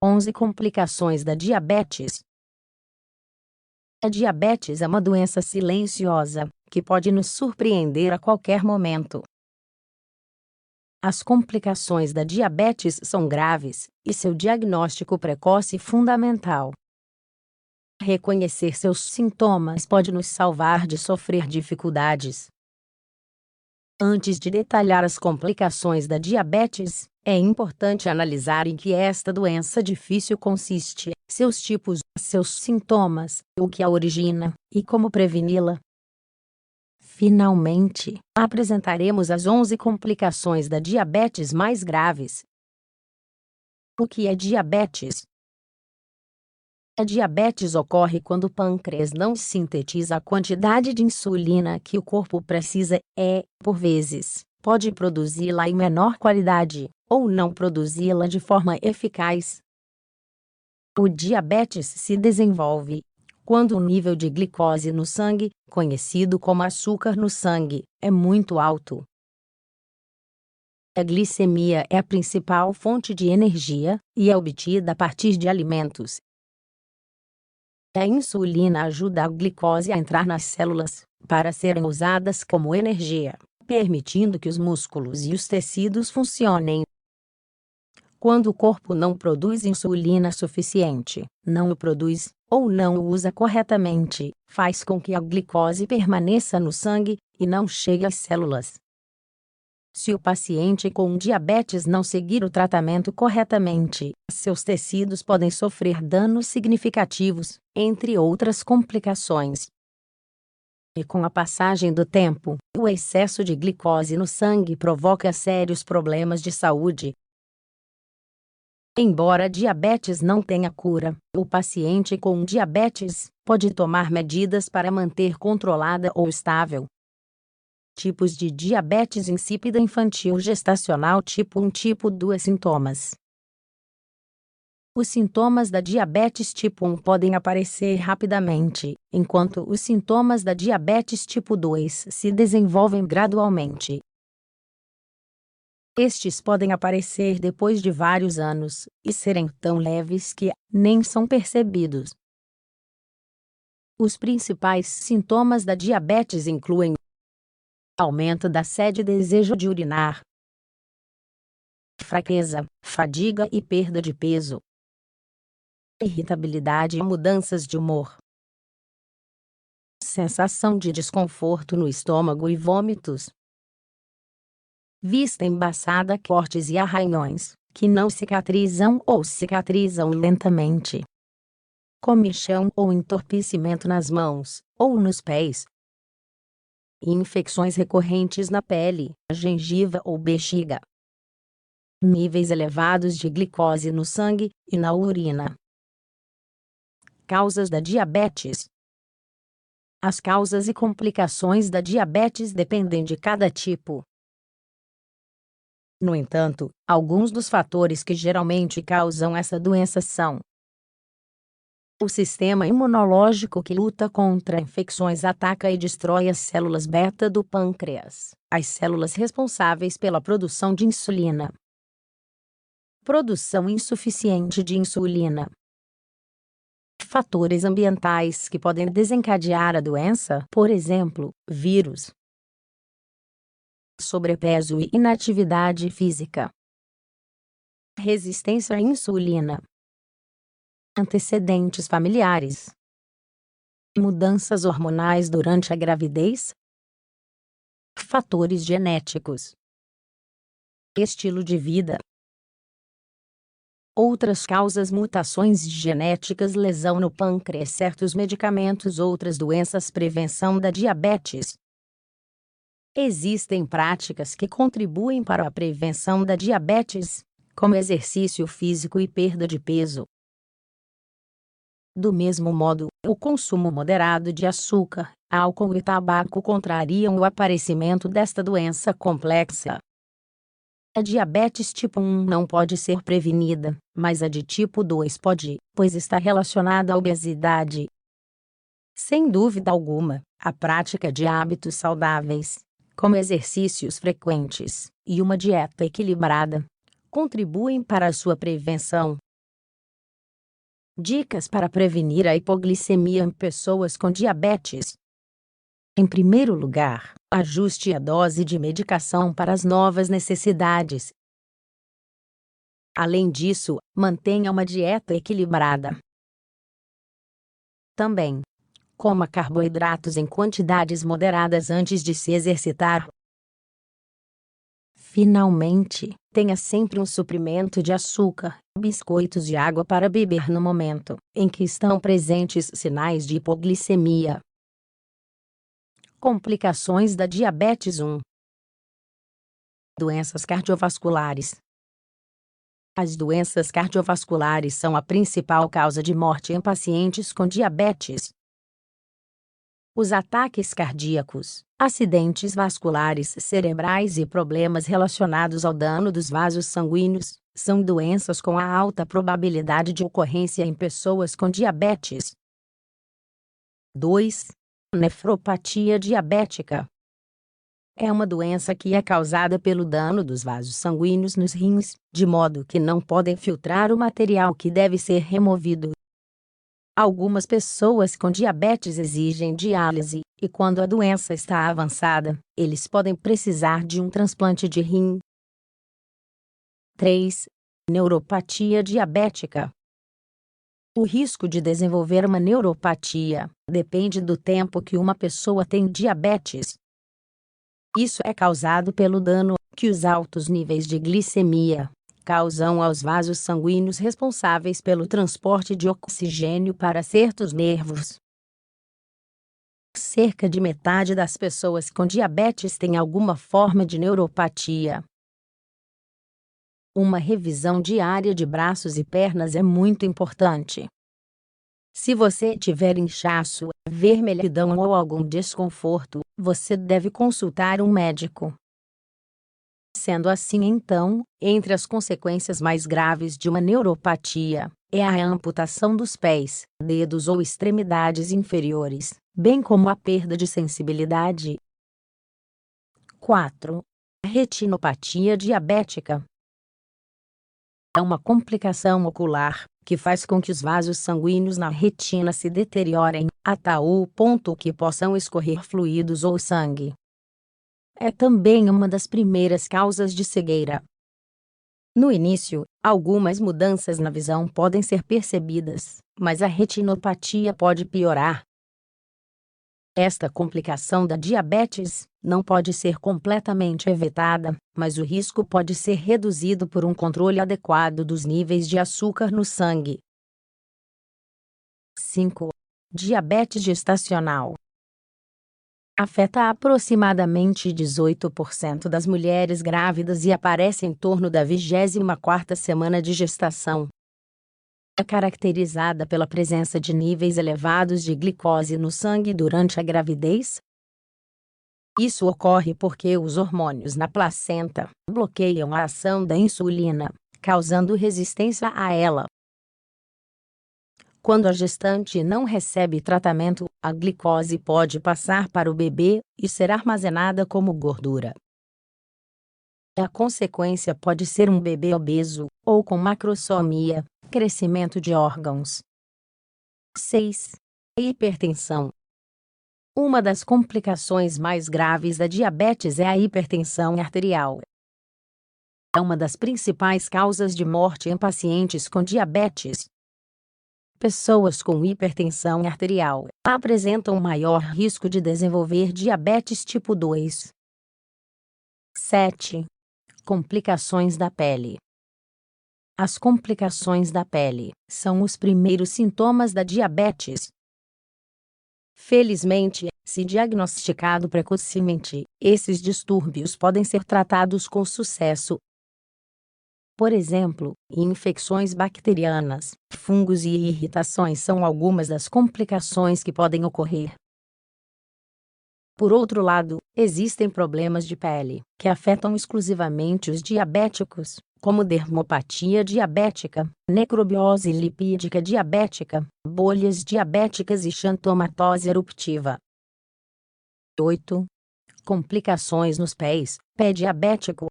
11 complicações da diabetes. A diabetes é uma doença silenciosa, que pode nos surpreender a qualquer momento. As complicações da diabetes são graves, e seu diagnóstico precoce fundamental. Reconhecer seus sintomas pode nos salvar de sofrer dificuldades. Antes de detalhar as complicações da diabetes, é importante analisar em que esta doença difícil consiste, seus tipos, seus sintomas, o que a origina, e como preveni-la. Finalmente, apresentaremos as 11 complicações da diabetes mais graves. O que é diabetes? A diabetes ocorre quando o pâncreas não sintetiza a quantidade de insulina que o corpo precisa e, por vezes, pode produzi-la em menor qualidade, ou não produzi-la de forma eficaz. O diabetes se desenvolve quando o nível de glicose no sangue, conhecido como açúcar no sangue, é muito alto. A glicemia é a principal fonte de energia, e é obtida a partir de alimentos. A insulina ajuda a glicose a entrar nas células, para serem usadas como energia, permitindo que os músculos e os tecidos funcionem. Quando o corpo não produz insulina suficiente, não o produz, ou não o usa corretamente, faz com que a glicose permaneça no sangue, e não chegue às células. Se o paciente com diabetes não seguir o tratamento corretamente, seus tecidos podem sofrer danos significativos, entre outras complicações. E com a passagem do tempo, o excesso de glicose no sangue provoca sérios problemas de saúde. Embora a diabetes não tenha cura, o paciente com diabetes pode tomar medidas para manter controlada ou estável. Tipos de diabetes insípida infantil gestacional tipo 1 tipo 2 sintomas. Os sintomas da diabetes tipo 1 podem aparecer rapidamente, enquanto os sintomas da diabetes tipo 2 se desenvolvem gradualmente. Estes podem aparecer depois de vários anos, e serem tão leves que nem são percebidos. Os principais sintomas da diabetes incluem aumento da sede e desejo de urinar, fraqueza, fadiga e perda de peso, irritabilidade e mudanças de humor, sensação de desconforto no estômago e vômitos, vista embaçada, cortes e arranhões, que não cicatrizam ou cicatrizam lentamente, comichão ou entorpecimento nas mãos, ou nos pés, infecções recorrentes na pele, gengiva ou bexiga, níveis elevados de glicose no sangue e na urina. Causas da diabetes. As causas e complicações da diabetes dependem de cada tipo. No entanto, alguns dos fatores que geralmente causam essa doença são: o sistema imunológico que luta contra infecções ataca e destrói as células beta do pâncreas, as células responsáveis pela produção de insulina. Produção insuficiente de insulina. Fatores ambientais que podem desencadear a doença, por exemplo, vírus. Sobrepeso e inatividade física. Resistência à insulina. Antecedentes familiares. Mudanças hormonais durante a gravidez. Fatores genéticos. Estilo de vida. Outras causas: mutações genéticas, lesão no pâncreas, certos medicamentos, outras doenças, prevenção da diabetes. Existem práticas que contribuem para a prevenção da diabetes, como exercício físico e perda de peso. Do mesmo modo, o consumo moderado de açúcar, álcool e tabaco contrariam o aparecimento desta doença complexa. A diabetes tipo 1 não pode ser prevenida, mas a de tipo 2 pode, pois está relacionada à obesidade. Sem dúvida alguma, a prática de hábitos saudáveis, como exercícios frequentes e uma dieta equilibrada, contribuem para a sua prevenção. Dicas para prevenir a hipoglicemia em pessoas com diabetes. Em primeiro lugar, ajuste a dose de medicação para as novas necessidades. Além disso, mantenha uma dieta equilibrada. Também, coma carboidratos em quantidades moderadas antes de se exercitar. Finalmente, tenha sempre um suprimento de açúcar, biscoitos e água para beber no momento em que estão presentes sinais de hipoglicemia. Complicações da diabetes 1. Doenças cardiovasculares. As doenças cardiovasculares são a principal causa de morte em pacientes com diabetes. Os ataques cardíacos, acidentes vasculares cerebrais e problemas relacionados ao dano dos vasos sanguíneos são doenças com a alta probabilidade de ocorrência em pessoas com diabetes. 2. Nefropatia diabética. É uma doença que é causada pelo dano dos vasos sanguíneos nos rins, de modo que não podem filtrar o material que deve ser removido. Algumas pessoas com diabetes exigem diálise, e quando a doença está avançada, eles podem precisar de um transplante de rim. 3. Neuropatia diabética. O risco de desenvolver uma neuropatia depende do tempo que uma pessoa tem diabetes. Isso é causado pelo dano que os altos níveis de glicemia causam aos vasos sanguíneos responsáveis pelo transporte de oxigênio para certos nervos. Cerca de metade das pessoas com diabetes tem alguma forma de neuropatia. Uma revisão diária de braços e pernas é muito importante. Se você tiver inchaço, vermelhidão ou algum desconforto, você deve consultar um médico. Sendo assim, então, entre as consequências mais graves de uma neuropatia, é a amputação dos pés, dedos ou extremidades inferiores, bem como a perda de sensibilidade. 4. Retinopatia diabética. É uma complicação ocular que faz com que os vasos sanguíneos na retina se deteriorem a tal ponto que possam escorrer fluidos ou sangue. É também uma das primeiras causas de cegueira. No início, algumas mudanças na visão podem ser percebidas, mas a retinopatia pode piorar. Esta complicação da diabetes não pode ser completamente evitada, mas o risco pode ser reduzido por um controle adequado dos níveis de açúcar no sangue. 5. Diabetes gestacional. Afeta aproximadamente 18% das mulheres grávidas e aparece em torno da 24ª semana de gestação. É caracterizada pela presença de níveis elevados de glicose no sangue durante a gravidez. Isso ocorre porque os hormônios na placenta bloqueiam a ação da insulina, causando resistência a ela. Quando a gestante não recebe tratamento, a glicose pode passar para o bebê e ser armazenada como gordura. A consequência pode ser um bebê obeso, ou com macrosomia, crescimento de órgãos. 6. Hipertensão. Uma das complicações mais graves da diabetes é a hipertensão arterial. É uma das principais causas de morte em pacientes com diabetes. Pessoas com hipertensão arterial apresentam maior risco de desenvolver diabetes tipo 2. 7. Complicações da pele. As complicações da pele são os primeiros sintomas da diabetes. Felizmente, se diagnosticado precocemente, esses distúrbios podem ser tratados com sucesso. Por exemplo, infecções bacterianas, fungos e irritações são algumas das complicações que podem ocorrer. Por outro lado, existem problemas de pele que afetam exclusivamente os diabéticos, como dermopatia diabética, necrobiose lipídica diabética, bolhas diabéticas e xantomatose eruptiva. 8. Complicações nos pés, pé diabético.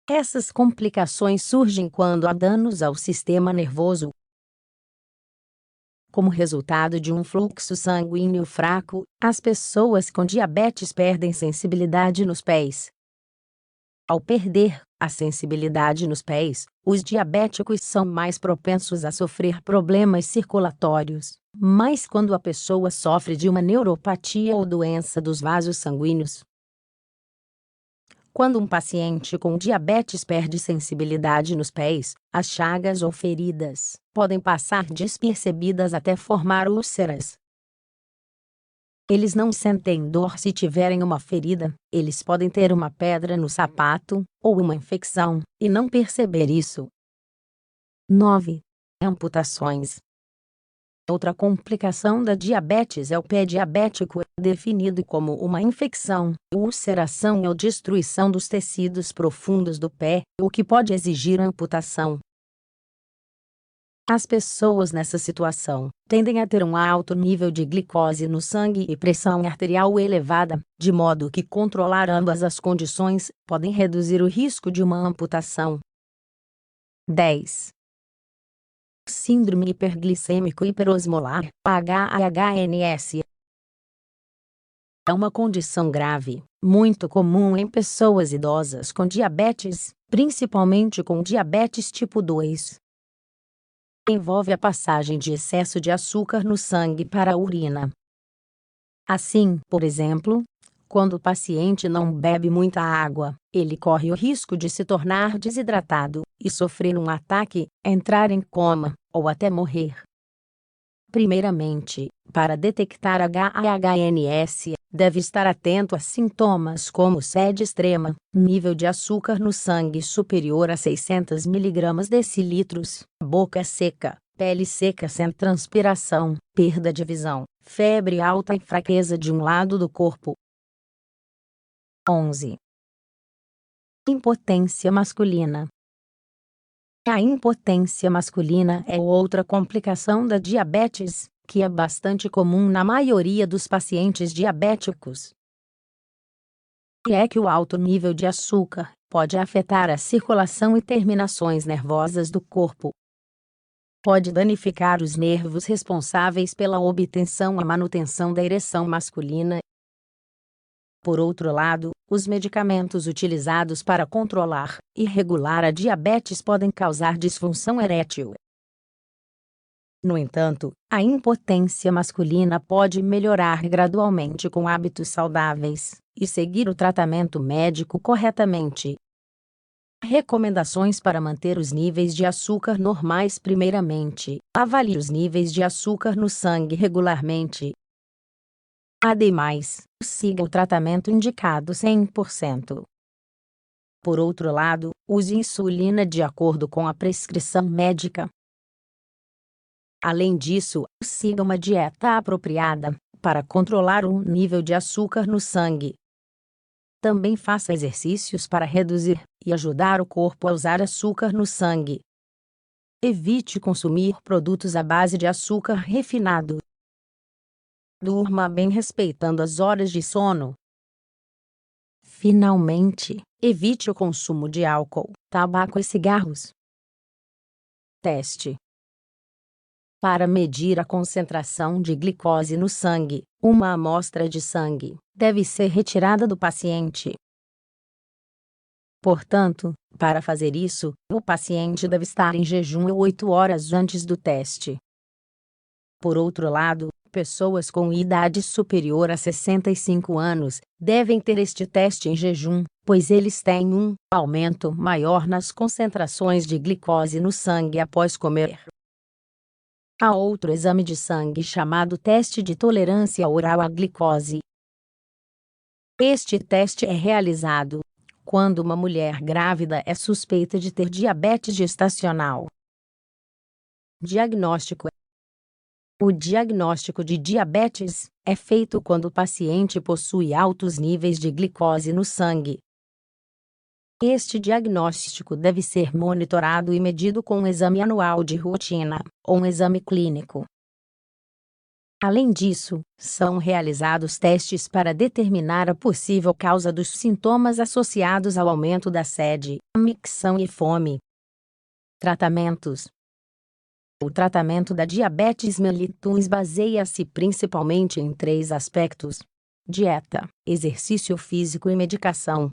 Essas complicações surgem quando há danos ao sistema nervoso. Como resultado de um fluxo sanguíneo fraco, as pessoas com diabetes perdem sensibilidade nos pés. Ao perder a sensibilidade nos pés, os diabéticos são mais propensos a sofrer problemas circulatórios. Mas quando a pessoa sofre de uma neuropatia ou doença dos vasos sanguíneos, quando um paciente com diabetes perde sensibilidade nos pés, as chagas ou feridas podem passar despercebidas até formar úlceras. Eles não sentem dor se tiverem uma ferida, eles podem ter uma pedra no sapato, ou uma infecção, e não perceber isso. 9. Amputações. Outra complicação da diabetes é o pé diabético, definido como uma infecção, ulceração ou destruição dos tecidos profundos do pé, o que pode exigir amputação. As pessoas nessa situação tendem a ter um alto nível de glicose no sangue e pressão arterial elevada, de modo que controlar ambas as condições podem reduzir o risco de uma amputação. 10. Síndrome hiperglicêmico hiperosmolar, HHNS. É uma condição grave, muito comum em pessoas idosas com diabetes, principalmente com diabetes tipo 2. Envolve a passagem de excesso de açúcar no sangue para a urina. Assim, por exemplo, quando o paciente não bebe muita água, ele corre o risco de se tornar desidratado e sofrer um ataque, entrar em coma, ou até morrer. Primeiramente, para detectar HHNS, deve estar atento a sintomas como sede extrema, nível de açúcar no sangue superior a 600 mg/dl, boca seca, pele seca sem transpiração, perda de visão, febre alta e fraqueza de um lado do corpo. 11. Impotência masculina. A impotência masculina é outra complicação da diabetes, que é bastante comum na maioria dos pacientes diabéticos. É que o alto nível de açúcar pode afetar a circulação e terminações nervosas do corpo. Pode danificar os nervos responsáveis pela obtenção e manutenção da ereção masculina. Por outro lado, os medicamentos utilizados para controlar e regular a diabetes podem causar disfunção erétil. No entanto, a impotência masculina pode melhorar gradualmente com hábitos saudáveis e seguir o tratamento médico corretamente. Recomendações para manter os níveis de açúcar normais. Primeiramente, avalie os níveis de açúcar no sangue regularmente. Ademais, siga o tratamento indicado 100%. Por outro lado, use insulina de acordo com a prescrição médica. Além disso, siga uma dieta apropriada para controlar o nível de açúcar no sangue. Também faça exercícios para reduzir e ajudar o corpo a usar açúcar no sangue. Evite consumir produtos à base de açúcar refinado. Durma bem respeitando as horas de sono. Finalmente, evite o consumo de álcool, tabaco e cigarros. Teste. Para medir a concentração de glicose no sangue, uma amostra de sangue deve ser retirada do paciente. Portanto, para fazer isso, o paciente deve estar em jejum 8 horas antes do teste. Por outro lado, pessoas com idade superior a 65 anos devem ter este teste em jejum, pois eles têm um aumento maior nas concentrações de glicose no sangue após comer. Há outro exame de sangue chamado teste de tolerância oral à glicose. Este teste é realizado quando uma mulher grávida é suspeita de ter diabetes gestacional. Diagnóstico. O diagnóstico de diabetes é feito quando o paciente possui altos níveis de glicose no sangue. Este diagnóstico deve ser monitorado e medido com um exame anual de rotina, ou um exame clínico. Além disso, são realizados testes para determinar a possível causa dos sintomas associados ao aumento da sede, micção e fome. Tratamentos. O tratamento da diabetes mellitus baseia-se principalmente em 3 aspectos: dieta, exercício físico e medicação.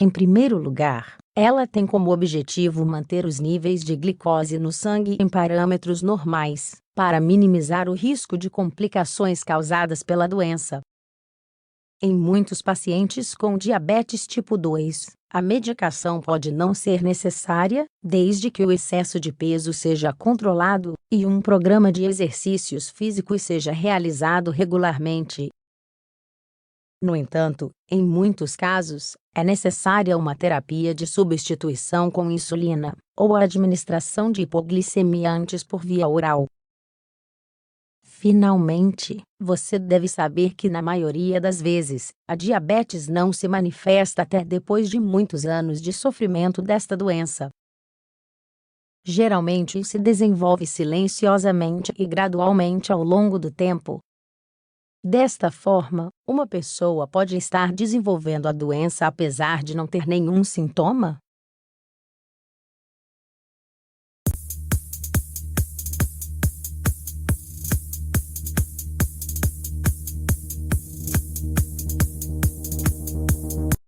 Em primeiro lugar, ela tem como objetivo manter os níveis de glicose no sangue em parâmetros normais, para minimizar o risco de complicações causadas pela doença. Em muitos pacientes com diabetes tipo 2, a medicação pode não ser necessária, desde que o excesso de peso seja controlado e um programa de exercícios físicos seja realizado regularmente. No entanto, em muitos casos, é necessária uma terapia de substituição com insulina, ou a administração de hipoglicemiantes por via oral. Finalmente, você deve saber que na maioria das vezes, a diabetes não se manifesta até depois de muitos anos de sofrimento desta doença. Geralmente se desenvolve silenciosamente e gradualmente ao longo do tempo. Desta forma, uma pessoa pode estar desenvolvendo a doença apesar de não ter nenhum sintoma,